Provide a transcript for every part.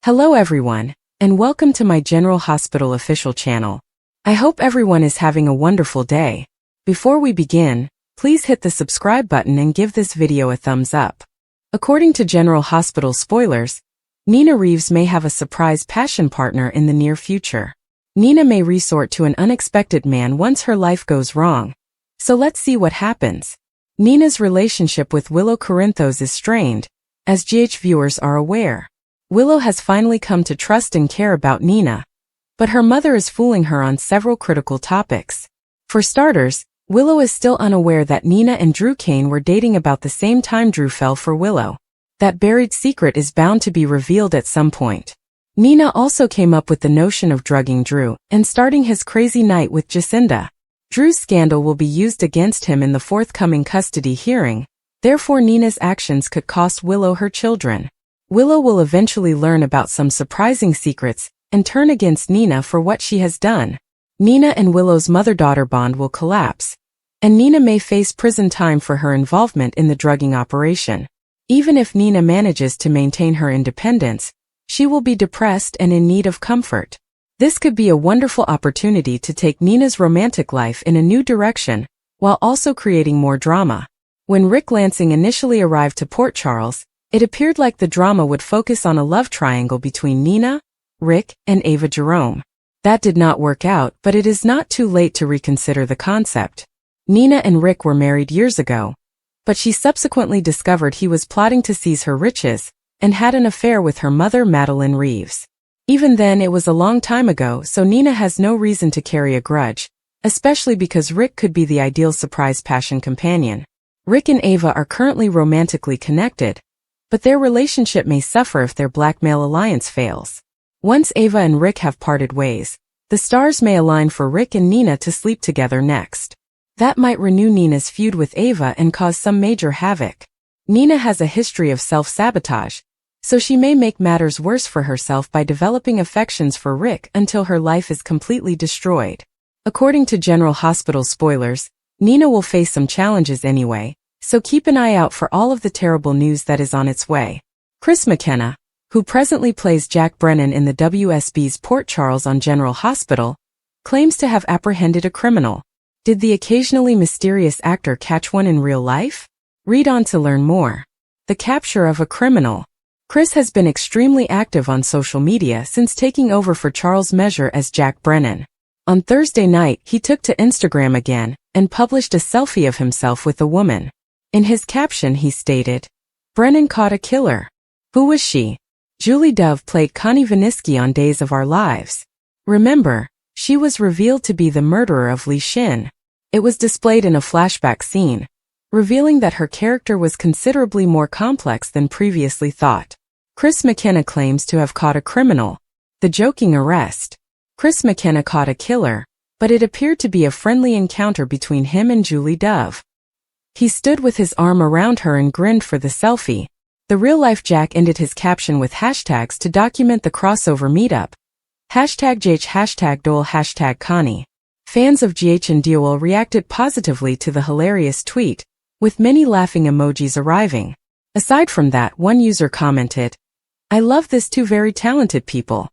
Hello everyone, and welcome to my General Hospital official channel. I hope everyone is having a wonderful day. Before we begin, please hit the subscribe button and give this video a thumbs up. According to General Hospital spoilers, Nina Reeves may have a surprise passion partner in the near future. Nina may resort to an unexpected man once her life goes wrong. So let's see what happens. Nina's relationship with Willow Corinthos is strained, as GH viewers are aware. Willow has finally come to trust and care about Nina, but her mother is fooling her on several critical topics. For starters, Willow is still unaware that Nina and Drew Kane were dating about the same time Drew fell for Willow. That buried secret is bound to be revealed at some point. Nina also came up with the notion of drugging Drew and starting his crazy night with Jacinda. Drew's scandal will be used against him in the forthcoming custody hearing, therefore Nina's actions could cost Willow her children. Willow will eventually learn about some surprising secrets and turn against Nina for what she has done. Nina and Willow's mother-daughter bond will collapse, and Nina may face prison time for her involvement in the drugging operation. Even if Nina manages to maintain her independence, she will be depressed and in need of comfort. This could be a wonderful opportunity to take Nina's romantic life in a new direction, while also creating more drama. When Rick Lansing initially arrived to Port Charles, it appeared like the drama would focus on a love triangle between Nina, Rick, and Ava Jerome. That did not work out, but it is not too late to reconsider the concept. Nina and Rick were married years ago, but she subsequently discovered he was plotting to seize her riches and had an affair with her mother Madeline Reeves. Even then it was a long time ago, so Nina has no reason to carry a grudge, especially because Rick could be the ideal surprise passion companion. Rick and Ava are currently romantically connected, but their relationship may suffer if their blackmail alliance fails. Once Ava and Rick have parted ways, the stars may align for Rick and Nina to sleep together next. That might renew Nina's feud with Ava and cause some major havoc. Nina has a history of self-sabotage, so she may make matters worse for herself by developing affections for Rick until her life is completely destroyed. According to General Hospital spoilers, Nina will face some challenges anyway, so keep an eye out for all of the terrible news that is on its way. Chris McKenna, who presently plays Jack Brennan in the WSB's Port Charles on General Hospital, claims to have apprehended a criminal. Did the occasionally mysterious actor catch one in real life? Read on to learn more. The capture of a criminal. Chris has been extremely active on social media since taking over for Charles Measure as Jack Brennan. On Thursday night, he took to Instagram again and published a selfie of himself with a woman. In his caption he stated, "Brennan caught a killer. Who was she?" Julie Dove played Connie Viniski on Days of Our Lives. Remember, she was revealed to be the murderer of Li Shin. It was displayed in a flashback scene, revealing that her character was considerably more complex than previously thought. Chris McKenna claims to have caught a criminal. The joking arrest. Chris McKenna caught a killer, but it appeared to be a friendly encounter between him and Julie Dove. He stood with his arm around her and grinned for the selfie. The real-life Jack ended his caption with hashtags to document the crossover meetup. #GH, #Dole, #Connie. Fans of GH and Dole reacted positively to the hilarious tweet, with many laughing emojis arriving. Aside from that, one user commented, "I love this, two very talented people."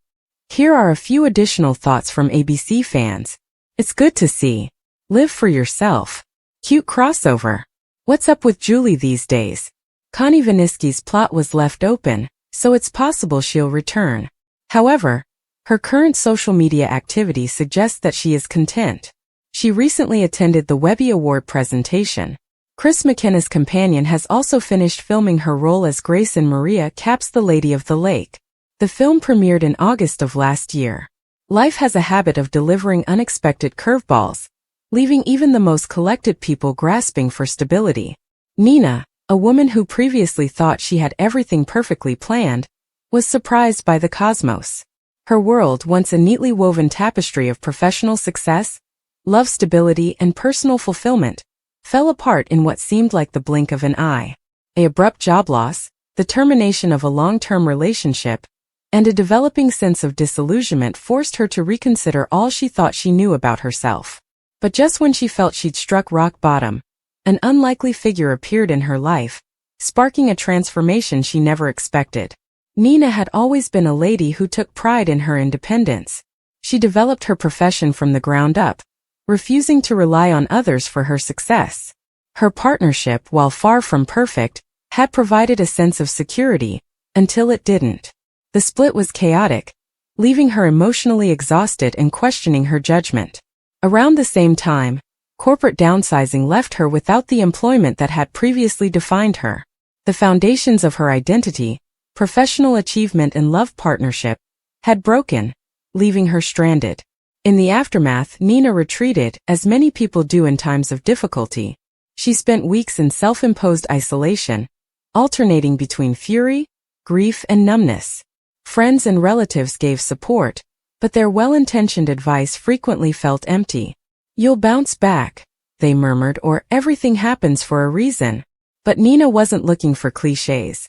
Here are a few additional thoughts from ABC fans. "It's good to see. Live for yourself. Cute crossover. What's up with Julie these days? Connie Viniski's plot was left open, so it's possible she'll return. However, her current social media activity suggests that she is content. She recently attended the Webby Award presentation. Chris McKenna's companion has also finished filming her role as Grace in Maria Capps' The Lady of the Lake. The film premiered in August of last year. Life has a habit of delivering unexpected curveballs, leaving even the most collected people grasping for stability. Nina, a woman who previously thought she had everything perfectly planned, was surprised by the cosmos. Her world, once a neatly woven tapestry of professional success, love stability, and personal fulfillment, fell apart in what seemed like the blink of an eye. An abrupt job loss, the termination of a long-term relationship, and a developing sense of disillusionment forced her to reconsider all she thought she knew about herself. But just when she felt she'd struck rock bottom, an unlikely figure appeared in her life, sparking a transformation she never expected. Nina had always been a lady who took pride in her independence. She developed her profession from the ground up, refusing to rely on others for her success. Her partnership, while far from perfect, had provided a sense of security, until it didn't. The split was chaotic, leaving her emotionally exhausted and questioning her judgment. Around the same time, corporate downsizing left her without the employment that had previously defined her. The foundations of her identity, professional achievement and love partnership, had broken, leaving her stranded. In the aftermath, Nina retreated, as many people do in times of difficulty. She spent weeks in self-imposed isolation, alternating between fury, grief, and numbness. Friends and relatives gave support, but their well-intentioned advice frequently felt empty. "You'll bounce back," they murmured, or "everything happens for a reason." But Nina wasn't looking for clichés.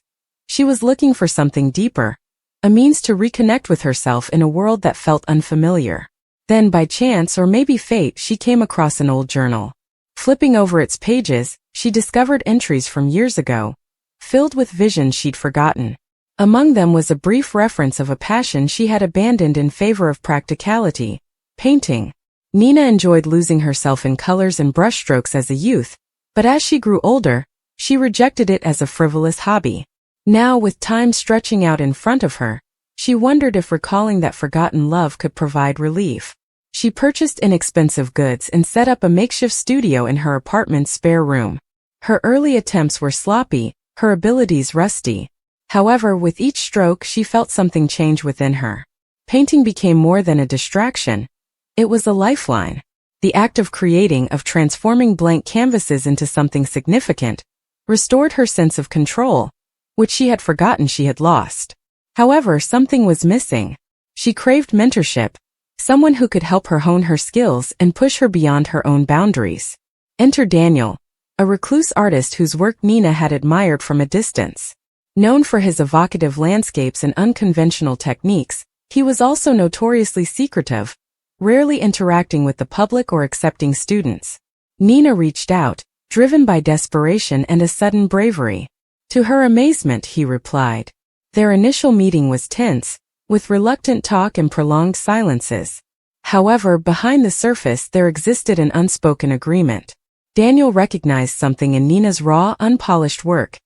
She was looking for something deeper, a means to reconnect with herself in a world that felt unfamiliar. Then, by chance or maybe fate, she came across an old journal. Flipping over its pages, she discovered entries from years ago, filled with visions she'd forgotten. Among them was a brief reference of a passion she had abandoned in favor of practicality: painting. Nina enjoyed losing herself in colors and brushstrokes as a youth, but as she grew older, she rejected it as a frivolous hobby. Now, with time stretching out in front of her, she wondered if recalling that forgotten love could provide relief. She purchased inexpensive goods and set up a makeshift studio in her apartment's spare room. Her early attempts were sloppy, her abilities rusty. However, with each stroke she felt something change within her. Painting became more than a distraction. It was a lifeline. The act of creating, of transforming blank canvases into something significant, restored her sense of control, which she had forgotten she had lost. However, something was missing. She craved mentorship, someone who could help her hone her skills and push her beyond her own boundaries. Enter Daniel, a recluse artist whose work Nina had admired from a distance. Known for his evocative landscapes and unconventional techniques, he was also notoriously secretive, rarely interacting with the public or accepting students. Nina reached out, driven by desperation and a sudden bravery. To her amazement, he replied. Their initial meeting was tense, with reluctant talk and prolonged silences. However, behind the surface there existed an unspoken agreement. Daniel recognized something in Nina's raw, unpolished work,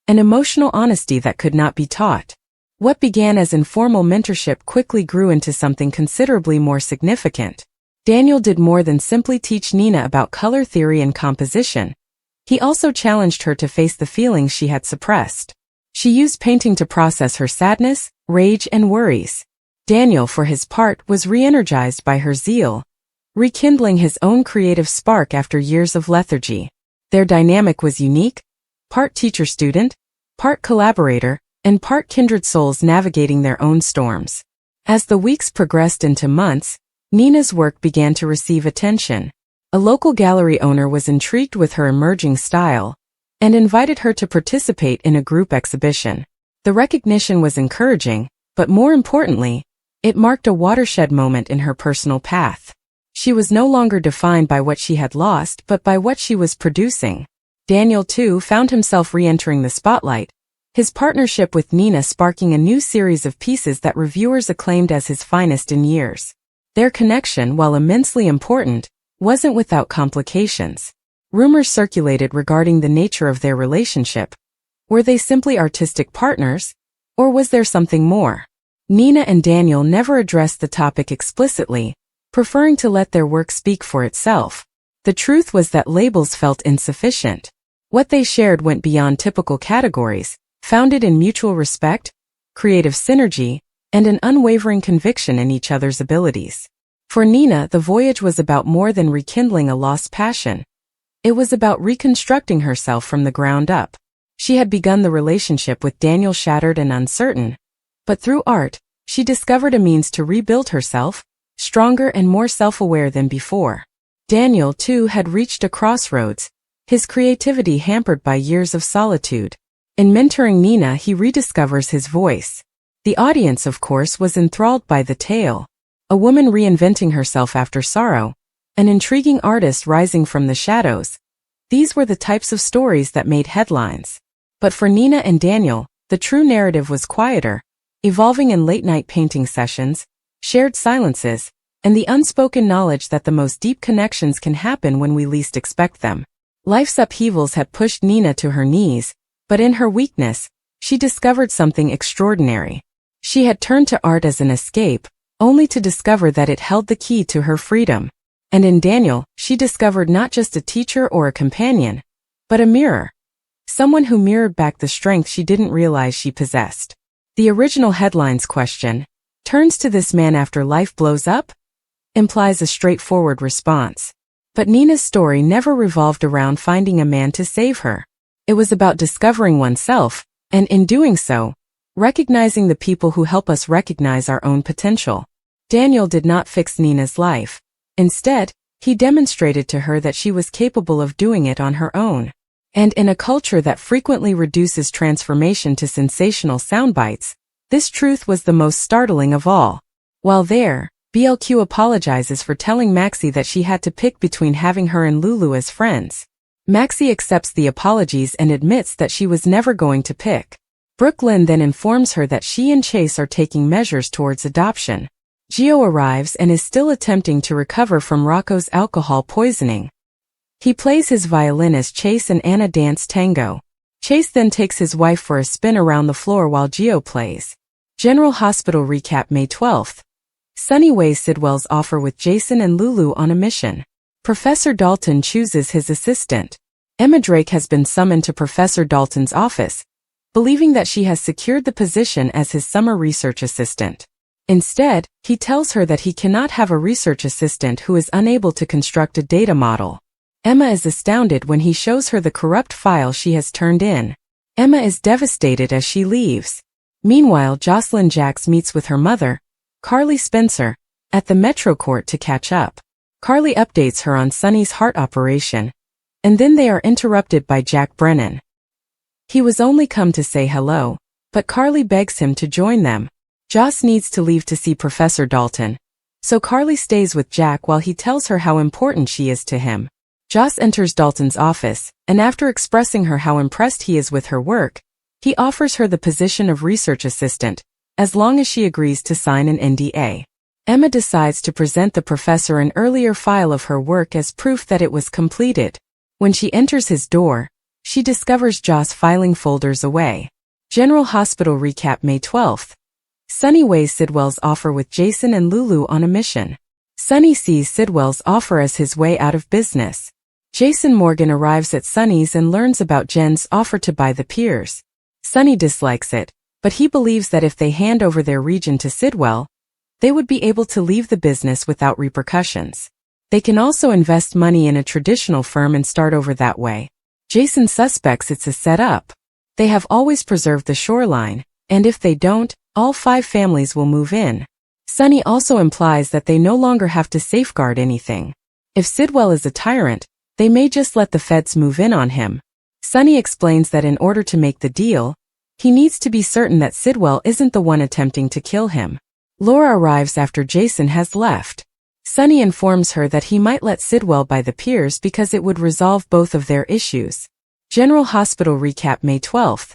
an emotional honesty that could not be taught. What began as informal mentorship quickly grew into something considerably more significant. Daniel did more than simply teach Nina about color theory and composition. He also challenged her to face the feelings she had suppressed. She used painting to process her sadness, rage, and worries. Daniel, for his part, was re-energized by her zeal, rekindling his own creative spark after years of lethargy. Their dynamic was unique, part teacher-student, part collaborator, and part kindred souls navigating their own storms. As the weeks progressed into months, Nina's work began to receive attention. A local gallery owner was intrigued with her emerging style and invited her to participate in a group exhibition. The recognition was encouraging, but more importantly, it marked a watershed moment in her personal path. She was no longer defined by what she had lost but by what she was producing. Daniel, too, found himself re-entering the spotlight, his partnership with Nina sparking a new series of pieces that reviewers acclaimed as his finest in years. Their connection, while immensely important, wasn't without complications. Rumors circulated regarding the nature of their relationship. Were they simply artistic partners, or was there something more? Nina and Daniel never addressed the topic explicitly, preferring to let their work speak for itself. The truth was that labels felt insufficient. What they shared went beyond typical categories, founded in mutual respect, creative synergy, and an unwavering conviction in each other's abilities. For Nina, the voyage was about more than rekindling a lost passion. It was about reconstructing herself from the ground up. She had begun the relationship with Daniel shattered and uncertain, but through art, she discovered a means to rebuild herself, stronger and more self-aware than before. Daniel, too, had reached a crossroads, his creativity hampered by years of solitude. In mentoring Nina, he rediscovers his voice. The audience, of course, was enthralled by the tale. A woman reinventing herself after sorrow, an intriguing artist rising from the shadows. These were the types of stories that made headlines. But for Nina and Daniel, the true narrative was quieter, evolving in late-night painting sessions, shared silences, and the unspoken knowledge that the most deep connections can happen when we least expect them. Life's upheavals had pushed Nina to her knees, but in her weakness, she discovered something extraordinary. She had turned to art as an escape, only to discover that it held the key to her freedom. And in Daniel, she discovered not just a teacher or a companion, but a mirror. Someone who mirrored back the strength she didn't realize she possessed. The original headline's question, "Turns to this man after life blows up?" implies a straightforward response. But Nina's story never revolved around finding a man to save her. It was about discovering oneself, and in doing so, recognizing the people who help us recognize our own potential. Daniel did not fix Nina's life. Instead, he demonstrated to her that she was capable of doing it on her own. And in a culture that frequently reduces transformation to sensational soundbites, this truth was the most startling of all. While there, BLQ apologizes for telling Maxie that she had to pick between having her and Lulu as friends. Maxie accepts the apologies and admits that she was never going to pick. Brooklyn then informs her that she and Chase are taking measures towards adoption. Gio arrives and is still attempting to recover from Rocco's alcohol poisoning. He plays his violin as Chase and Anna dance tango. Chase then takes his wife for a spin around the floor while Gio plays. General Hospital recap May 12th. Sonny weighs Sidwell's offer with Jason and Lulu on a mission. Professor Dalton chooses his assistant. Emma Drake has been summoned to Professor Dalton's office, believing that she has secured the position as his summer research assistant. Instead, he tells her that he cannot have a research assistant who is unable to construct a data model. Emma is astounded when he shows her the corrupt file she has turned in. Emma is devastated as she leaves. Meanwhile, Jocelyn Jax meets with her mother, Carly Spencer, at the Metro Court to catch up. Carly updates her on Sonny's heart operation, and then they are interrupted by Jack Brennan. He was only come to say hello, but Carly begs him to join them. Joss needs to leave to see Professor Dalton, so Carly stays with Jack while he tells her how important she is to him. Joss enters Dalton's office, and after expressing her how impressed he is with her work, he offers her the position of research assistant, as long as she agrees to sign an NDA. Emma decides to present the professor an earlier file of her work as proof that it was completed. When she enters his door, she discovers Joss filing folders away. General Hospital recap May 12th. Sonny weighs Sidwell's offer with Jason and Lulu on a mission. Sonny sees Sidwell's offer as his way out of business. Jason Morgan arrives at Sonny's and learns about Jen's offer to buy the piers. Sonny dislikes it, but he believes that if they hand over their region to Sidwell, they would be able to leave the business without repercussions. They can also invest money in a traditional firm and start over that way. Jason suspects it's a setup. They have always preserved the shoreline, and if they don't, all 5 families will move in. Sonny also implies that they no longer have to safeguard anything. If Sidwell is a tyrant, they may just let the feds move in on him. Sonny explains that in order to make the deal, he needs to be certain that Sidwell isn't the one attempting to kill him. Laura arrives after Jason has left. Sonny informs her that he might let Sidwell buy the piers because it would resolve both of their issues. General Hospital recap May 12th.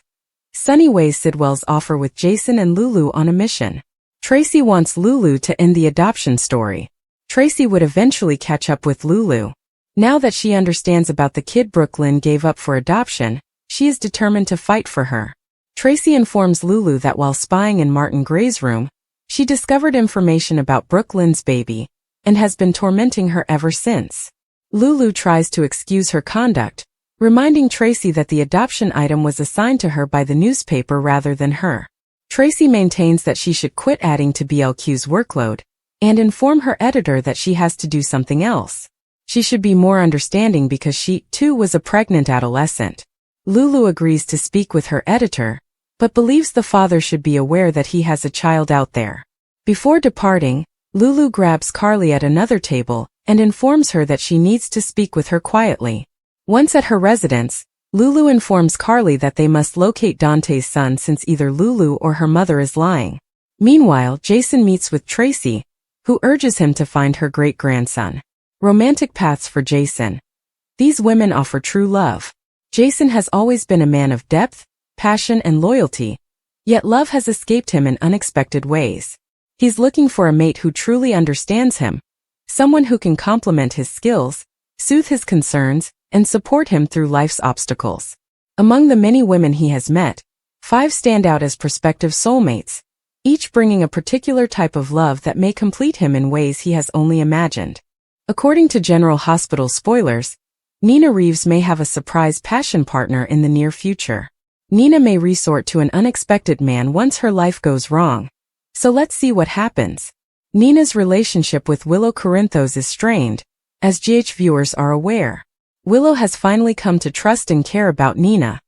Sonny weighs Sidwell's offer with Jason and Lulu on a mission. Tracy wants Lulu to end the adoption story. Tracy would eventually catch up with Lulu. Now that she understands about the kid Brooklyn gave up for adoption, she is determined to fight for her. Tracy informs Lulu that while spying in Martin Gray's room, she discovered information about Brooklyn's baby, and has been tormenting her ever since. Lulu tries to excuse her conduct, reminding Tracy that the adoption item was assigned to her by the newspaper rather than her. Tracy maintains that she should quit adding to BLQ's workload, and inform her editor that she has to do something else. She should be more understanding because she, too, was a pregnant adolescent. Lulu agrees to speak with her editor, but believes the father should be aware that he has a child out there. Before departing, Lulu grabs Carly at another table and informs her that she needs to speak with her quietly. Once at her residence, Lulu informs Carly that they must locate Dante's son since either Lulu or her mother is lying. Meanwhile, Jason meets with Tracy, who urges him to find her great-grandson. Romantic paths for Jason. These women offer true love. Jason has always been a man of depth, passion, and loyalty, Yet love has escaped him in unexpected ways. He's looking for a mate who truly understands him, someone who can complement his skills, soothe his concerns, and support him through life's obstacles. Among the many women he has met, 5 stand out as prospective soulmates, each bringing a particular type of love that may complete him in ways he has only imagined. According to General Hospital spoilers, Nina Reeves may have a surprise passion partner in the near future. Nina may resort to an unexpected man once her life goes wrong. So let's see what happens. Nina's relationship with Willow Corinthos is strained, as GH viewers are aware. Willow has finally come to trust and care about Nina,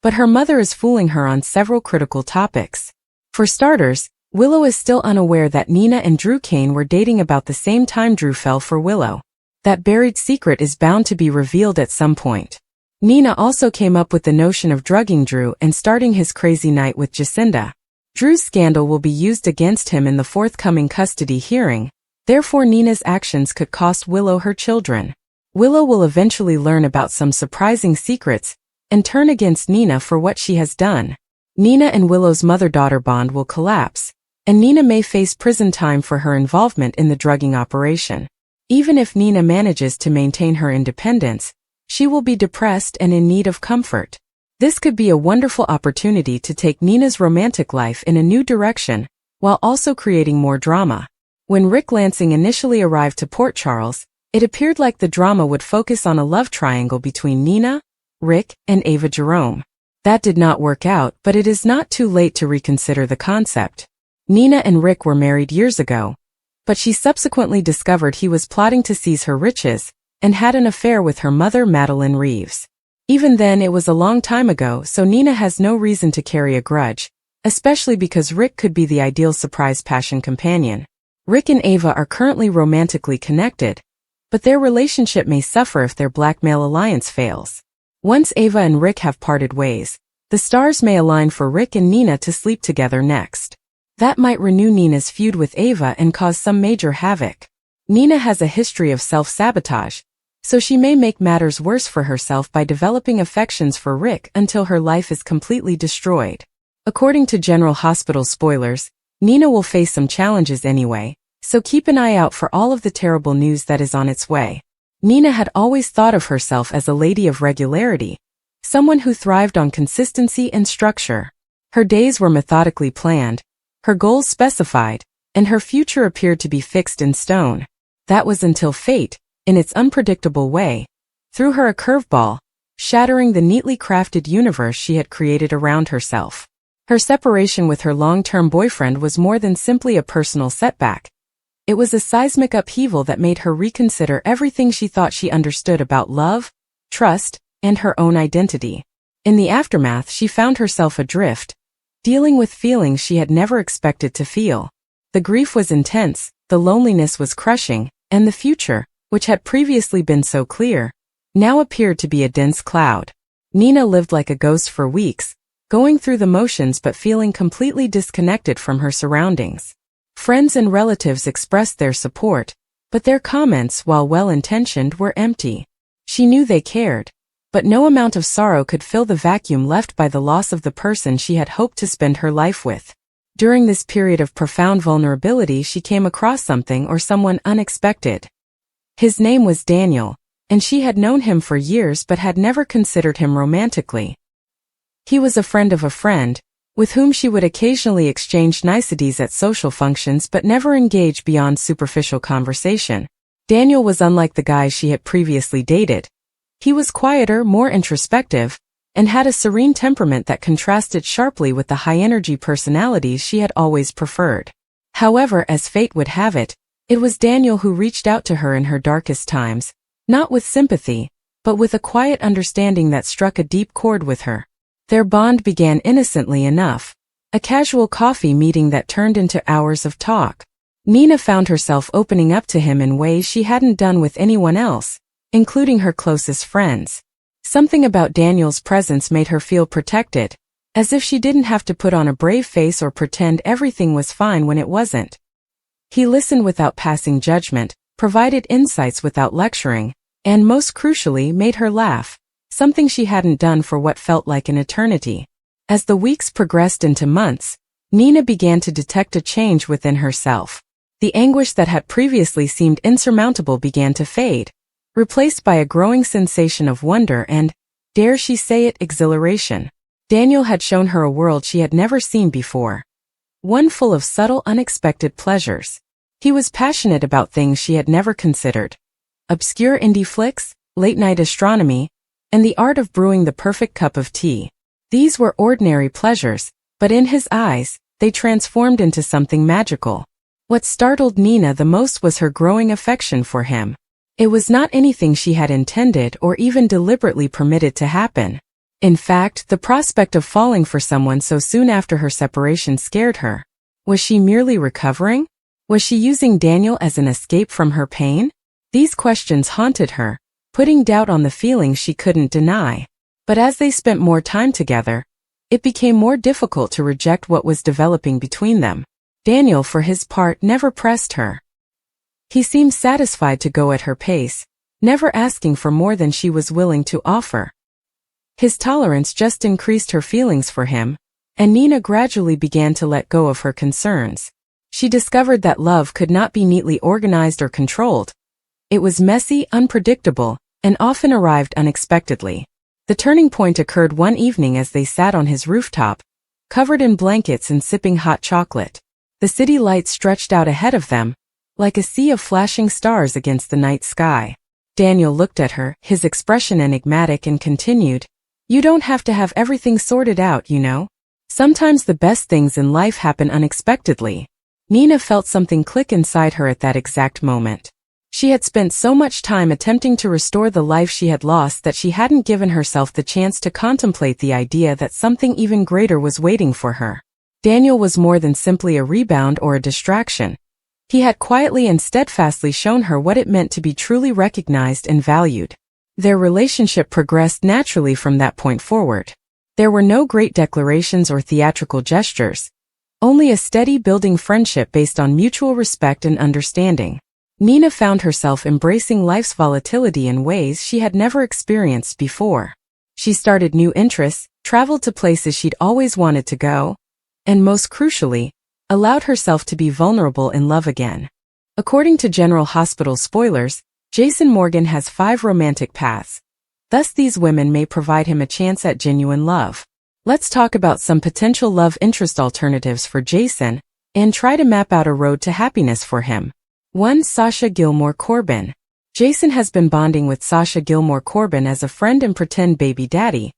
but her mother is fooling her on several critical topics. For starters, Willow is still unaware that Nina and Drew Kane were dating about the same time Drew fell for Willow. That buried secret is bound to be revealed at some point. Nina also came up with the notion of drugging Drew and starting his crazy night with Jacinda. Drew's scandal will be used against him in the forthcoming custody hearing, therefore Nina's actions could cost Willow her children. Willow will eventually learn about some surprising secrets and turn against Nina for what she has done. Nina and Willow's mother-daughter bond will collapse, and Nina may face prison time for her involvement in the drugging operation. Even if Nina manages to maintain her independence, she will be depressed and in need of comfort. This could be a wonderful opportunity to take Nina's romantic life in a new direction, while also creating more drama. When Rick Lansing initially arrived to Port Charles, it appeared like the drama would focus on a love triangle between Nina, Rick, and Ava Jerome. That did not work out, but it is not too late to reconsider the concept. Nina and Rick were married years ago, but she subsequently discovered he was plotting to seize her riches and had an affair with her mother, Madeline Reeves. Even then it was a long time ago, so Nina has no reason to carry a grudge, especially because Rick could be the ideal surprise passion companion. Rick and Ava are currently romantically connected, but their relationship may suffer if their blackmail alliance fails. Once Ava and Rick have parted ways, the stars may align for Rick and Nina to sleep together next. That might renew Nina's feud with Ava and cause some major havoc. Nina has a history of self-sabotage, so she may make matters worse for herself by developing affections for Rick until her life is completely destroyed. According to General Hospital spoilers, Nina will face some challenges anyway, so keep an eye out for all of the terrible news that is on its way. Nina had always thought of herself as a lady of regularity, someone who thrived on consistency and structure. Her days were methodically planned, her goals specified, and her future appeared to be fixed in stone. That was until fate, in its unpredictable way, threw her a curveball, shattering the neatly crafted universe she had created around herself. Her separation with her long-term boyfriend was more than simply a personal setback. It was a seismic upheaval that made her reconsider everything she thought she understood about love, trust, and her own identity. In the aftermath, she found herself adrift, dealing with feelings she had never expected to feel. The grief was intense, the loneliness was crushing, and the future, which had previously been so clear, now appeared to be a dense cloud. Nina lived like a ghost for weeks, going through the motions but feeling completely disconnected from her surroundings. Friends and relatives expressed their support, but their comments, while well-intentioned, were empty. She knew they cared, but no amount of sorrow could fill the vacuum left by the loss of the person she had hoped to spend her life with. During this period of profound vulnerability, she came across something or someone unexpected. His name was Daniel, and she had known him for years but had never considered him romantically. He was a friend of a friend, with whom she would occasionally exchange niceties at social functions but never engage beyond superficial conversation. Daniel was unlike the guys she had previously dated. He was quieter, more introspective, and had a serene temperament that contrasted sharply with the high-energy personalities she had always preferred. However, as fate would have it, it was Daniel who reached out to her in her darkest times, not with sympathy, but with a quiet understanding that struck a deep chord with her. Their bond began innocently enough, a casual coffee meeting that turned into hours of talk. Nina found herself opening up to him in ways she hadn't done with anyone else, including her closest friends. Something about Daniel's presence made her feel protected, as if she didn't have to put on a brave face or pretend everything was fine when it wasn't. He listened without passing judgment, provided insights without lecturing, and most crucially made her laugh, something she hadn't done for what felt like an eternity. As the weeks progressed into months, Nina began to detect a change within herself. The anguish that had previously seemed insurmountable began to fade, replaced by a growing sensation of wonder and, dare she say it, exhilaration. Daniel had shown her a world she had never seen before. One full of subtle, unexpected pleasures. He was passionate about things she had never considered. Obscure indie flicks, late-night astronomy, and the art of brewing the perfect cup of tea. These were ordinary pleasures, but in his eyes, they transformed into something magical. What startled Nina the most was her growing affection for him. It was not anything she had intended or even deliberately permitted to happen. In fact, the prospect of falling for someone so soon after her separation scared her. Was she merely recovering? Was she using Daniel as an escape from her pain? These questions haunted her, putting doubt on the feelings she couldn't deny. But as they spent more time together, it became more difficult to reject what was developing between them. Daniel, for his part, never pressed her. He seemed satisfied to go at her pace, never asking for more than she was willing to offer. His tolerance just increased her feelings for him, and Nina gradually began to let go of her concerns. She discovered that love could not be neatly organized or controlled. It was messy, unpredictable, and often arrived unexpectedly. The turning point occurred one evening as they sat on his rooftop, covered in blankets and sipping hot chocolate. The city lights stretched out ahead of them, like a sea of flashing stars against the night sky. Daniel looked at her, his expression enigmatic, and continued, "You don't have to have everything sorted out, you know. Sometimes the best things in life happen unexpectedly." Nina felt something click inside her at that exact moment. She had spent so much time attempting to restore the life she had lost that she hadn't given herself the chance to contemplate the idea that something even greater was waiting for her. Daniel was more than simply a rebound or a distraction. He had quietly and steadfastly shown her what it meant to be truly recognized and valued. Their relationship progressed naturally from that point forward. There were no great declarations or theatrical gestures, only a steady building friendship based on mutual respect and understanding. Nina found herself embracing life's volatility in ways she had never experienced before. She started new interests, traveled to places she'd always wanted to go, and most crucially, allowed herself to be vulnerable in love again. According to General Hospital spoilers, Jason Morgan has 5 romantic paths. Thus these women may provide him a chance at genuine love. Let's talk about some potential love interest alternatives for Jason, and try to map out a road to happiness for him. 1. Sasha Gilmore Corbin. Jason has been bonding with Sasha Gilmore Corbin as a friend and pretend baby daddy,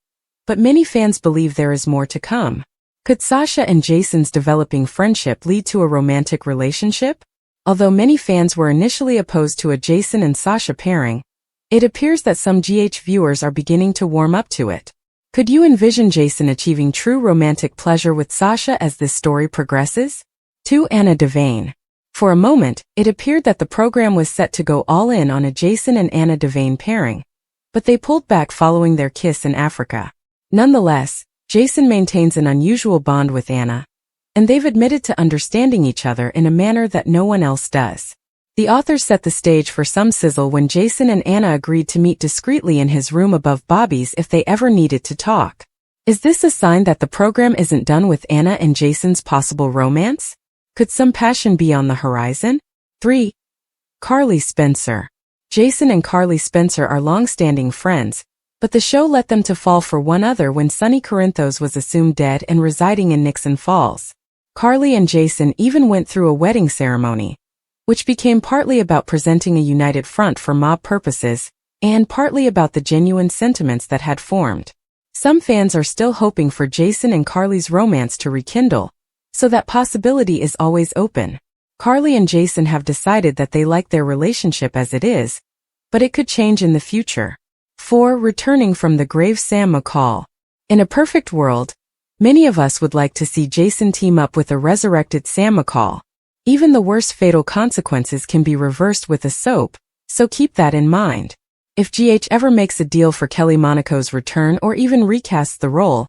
but many fans believe there is more to come. Could Sasha and Jason's developing friendship lead to a romantic relationship? Although many fans were initially opposed to a Jason and Sasha pairing, it appears that some GH viewers are beginning to warm up to it. Could you envision Jason achieving true romantic pleasure with Sasha as this story progresses? 2. Anna Devane. For a moment, it appeared that the program was set to go all in on a Jason and Anna Devane pairing, but they pulled back following their kiss in Africa. Nonetheless, Jason maintains an unusual bond with Anna, and they've admitted to understanding each other in a manner that no one else does. The authors set the stage for some sizzle when Jason and Anna agreed to meet discreetly in his room above Bobby's if they ever needed to talk. Is this a sign that the program isn't done with Anna and Jason's possible romance? Could some passion be on the horizon? 3. Carly Spencer. Jason and Carly Spencer are long-standing friends, but the show let them to fall for one another when Sonny Corinthos was assumed dead and residing in Nixon Falls. Carly and Jason even went through a wedding ceremony, which became partly about presenting a united front for mob purposes, and partly about the genuine sentiments that had formed. Some fans are still hoping for Jason and Carly's romance to rekindle, so that possibility is always open. Carly and Jason have decided that they like their relationship as it is, but it could change in the future. 4. Returning from the grave Sam McCall. In a perfect world, many of us would like to see Jason team up with a resurrected Sam McCall. Even the worst fatal consequences can be reversed with a soap, so keep that in mind. If GH ever makes a deal for Kelly Monaco's return or even recasts the role,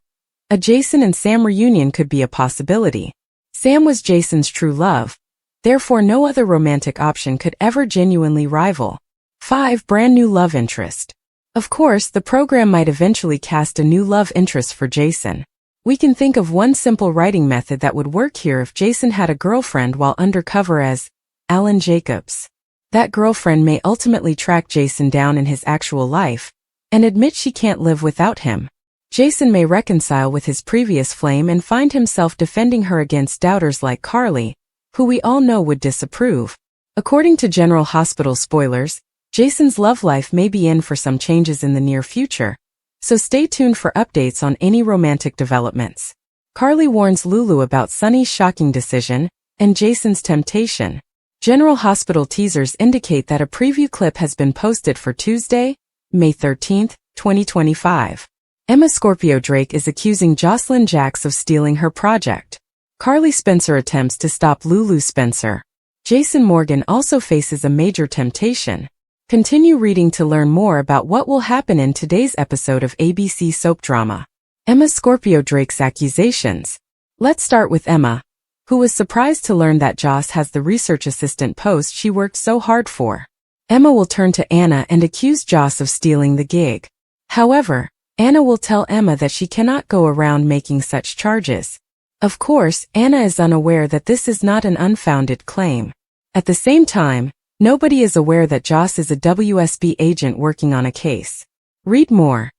a Jason and Sam reunion could be a possibility. Sam was Jason's true love, therefore no other romantic option could ever genuinely rival. 5. Brand new love interest. Of course, the program might eventually cast a new love interest for Jason. We can think of one simple writing method that would work here if Jason had a girlfriend while undercover as Alan Jacobs. That girlfriend may ultimately track Jason down in his actual life and admit she can't live without him. Jason may reconcile with his previous flame and find himself defending her against doubters like Carly, who we all know would disapprove. According to General Hospital spoilers, Jason's love life may be in for some changes in the near future, so stay tuned for updates on any romantic developments. Carly warns Lulu about Sonny's shocking decision and Jason's temptation. General Hospital teasers indicate that a preview clip has been posted for Tuesday, May 13, 2025. Emma Scorpio Drake is accusing Jocelyn Jacks of stealing her project. Carly Spencer attempts to stop Lulu Spencer. Jason Morgan also faces a major temptation. Continue reading to learn more about what will happen in today's episode of ABC soap drama. Emma Scorpio Drake's accusations. Let's start with Emma, who was surprised to learn that Joss has the research assistant post she worked so hard for. Emma will turn to Anna and accuse Joss of stealing the gig. However, Anna will tell Emma that she cannot go around making such charges. Of course, Anna is unaware that this is not an unfounded claim. At the same time, nobody is aware that Joss is a WSB agent working on a case. Read more.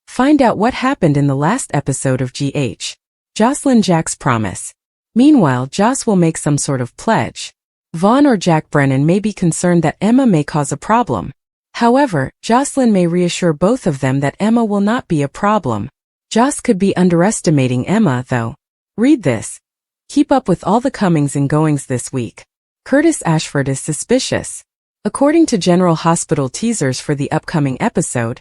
Find out what happened in the last episode of GH. Jocelyn Jack's promise. Meanwhile, Joss will make some sort of pledge. Vaughn or Jack Brennan may be concerned that Emma may cause a problem. However, Jocelyn may reassure both of them that Emma will not be a problem. Joss could be underestimating Emma, though. Read this. Keep up with all the comings and goings this week. Curtis Ashford is suspicious. According to General Hospital teasers for the upcoming episode,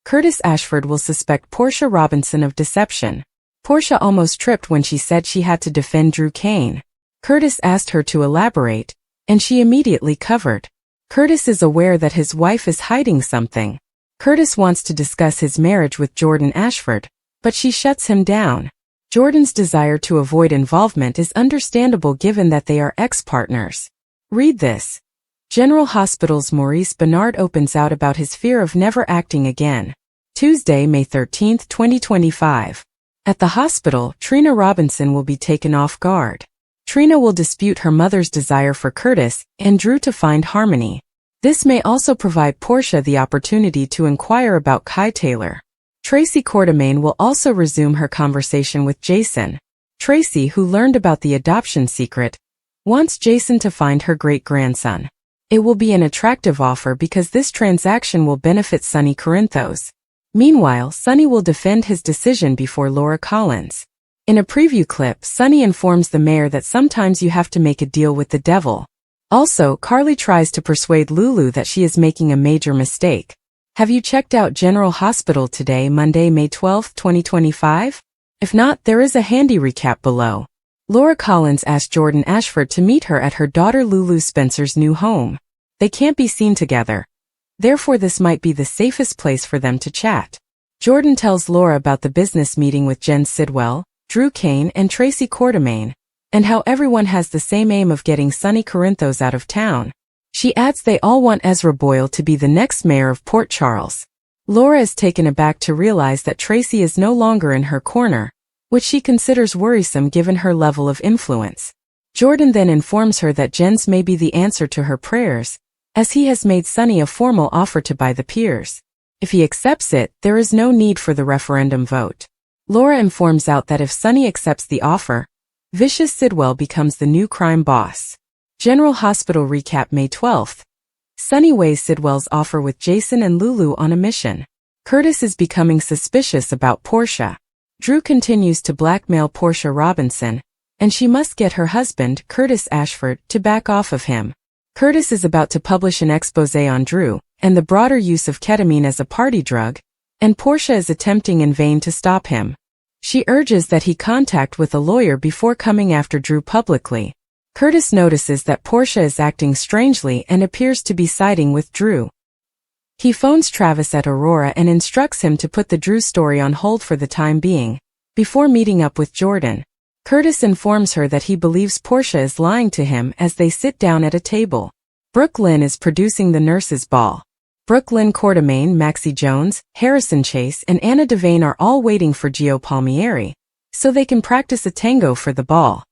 Curtis Ashford will suspect Portia Robinson of deception. Portia almost tripped when she said she had to defend Drew Kane. Curtis asked her to elaborate, and she immediately covered. Curtis is aware that his wife is hiding something. Curtis wants to discuss his marriage with Jordan Ashford, but she shuts him down. Jordan's desire to avoid involvement is understandable given that they are ex-partners. Read this. General Hospital's Maurice Bernard opens out about his fear of never acting again. Tuesday, May 13, 2025. At the hospital, Trina Robinson will be taken off guard. Trina will dispute her mother's desire for Curtis and Drew to find harmony. This may also provide Portia the opportunity to inquire about Kai Taylor. Tracy Quartermaine will also resume her conversation with Jason. Tracy, who learned about the adoption secret, wants Jason to find her great-grandson. It will be an attractive offer because this transaction will benefit Sonny Corinthos. Meanwhile, Sonny will defend his decision before Laura Collins. In a preview clip, Sonny informs the mayor that sometimes you have to make a deal with the devil. Also, Carly tries to persuade Lulu that she is making a major mistake. Have you checked out General Hospital today, Monday, May 12, 2025? If not, there is a handy recap below. Laura Collins asked Jordan Ashford to meet her at her daughter Lulu Spencer's new home. They can't be seen together. Therefore, this might be the safest place for them to chat. Jordan tells Laura about the business meeting with Jen Sidwell, Drew Kane, and Tracy Quartermaine, and how everyone has the same aim of getting Sonny Corinthos out of town. She adds they all want Ezra Boyle to be the next mayor of Port Charles. Laura is taken aback to realize that Tracy is no longer in her corner, which she considers worrisome given her level of influence. Jordan then informs her that Jen's may be the answer to her prayers, as he has made Sonny a formal offer to buy the piers. If he accepts it, there is no need for the referendum vote. Laura informs out that if Sonny accepts the offer, Vicious Sidwell becomes the new crime boss. General Hospital recap May 12th. Sonny weighs Sidwell's offer with Jason and Lulu on a mission. Curtis is becoming suspicious about Portia. Drew continues to blackmail Portia Robinson, and she must get her husband, Curtis Ashford, to back off of him. Curtis is about to publish an expose on Drew and the broader use of ketamine as a party drug, and Portia is attempting in vain to stop him. She urges that he contact with a lawyer before coming after Drew publicly. Curtis notices that Portia is acting strangely and appears to be siding with Drew. He phones Travis at Aurora and instructs him to put the Drew story on hold for the time being, before meeting up with Jordan. Curtis informs her that he believes Portia is lying to him as they sit down at a table. Brooke Lynn is producing the nurses' ball. Brooke Lynn Quartermaine, Maxie Jones, Harrison Chase, and Anna Devane are all waiting for Gio Palmieri, so they can practice a tango for the ball.